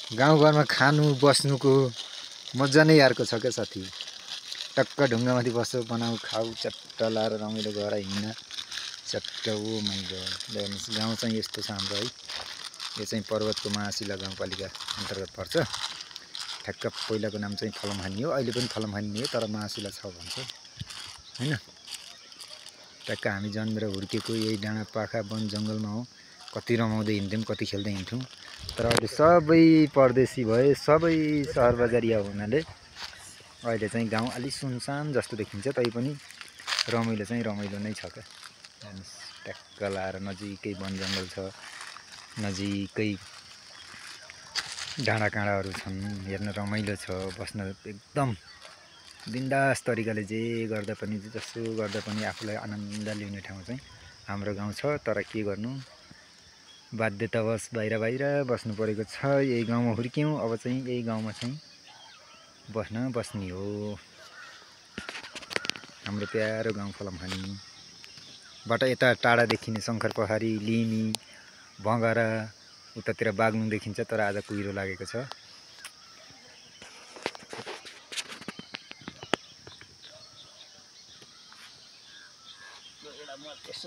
गाउँघरमा खानु बस्नुको मजा नै अर्को छ क्या साथी। टक्क ढुङ्गामाथि बस्छौ, बनाऊ खाऊ, चट्ट लाएर रमाइलो गरेर हिँड्न चट्ट। ओ माइ गड, हेर्नुहोस् गाउँ चाहिँ यस्तो छ हाम्रो है। यो चाहिँ पर्वतको महाशिला गाउँपालिका अन्तर्गत पर्छ। ठ्याक्क पहिलाको नाम चाहिँ थलमहानी हो, अहिले पनि थलमहानी नै हो, तर महाशिला छ भन्छ हैन। ट्याक्क हामी जन्मेर हुर्केको यही डाँडा पाखा वन जङ्गलमा हो। कति रमाउँदै हिँड्थ्यौँ, कति खेल्दै हिँड्थ्यौँ। तर अहिले सबै परदेशी भए, सबै सहर बजारिया हुनाले अहिले चाहिँ गाउँ अलि सुनसान जस्तो देखिन्छ। तैपनि रमाइलो चाहिँ रमाइलो नै छ क्या। हेर्नुहोस् ट्याक्क लाएर नजिकै वन जङ्गल छ, नजिकै डाँडाकाँडाहरू छन्, हेर्न रमाइलो छ, बस्न एकदम बिन्दास तरिकाले जे गर्दा पनि, जसो गर्दा पनि आफूलाई आनन्द ल्याउने ठाउँ चाहिँ हाम्रो गाउँ छ। तर के गर्नु, बाध्यतावश बाहिर बस्नु परेको छ। यही गाउँमा हुर्क्यौँ, अब चाहिँ यही गाउँमा चाहिँ बस्ने हो। हाम्रो प्यारो गाउँ फलमहानीबाट यता टाढा देखिने शङ्खरपहाडी, लिमी, भँगरा, उतातिर बाग्लुङ देखिन्छ। तर आज कुहिरो लागेको छ।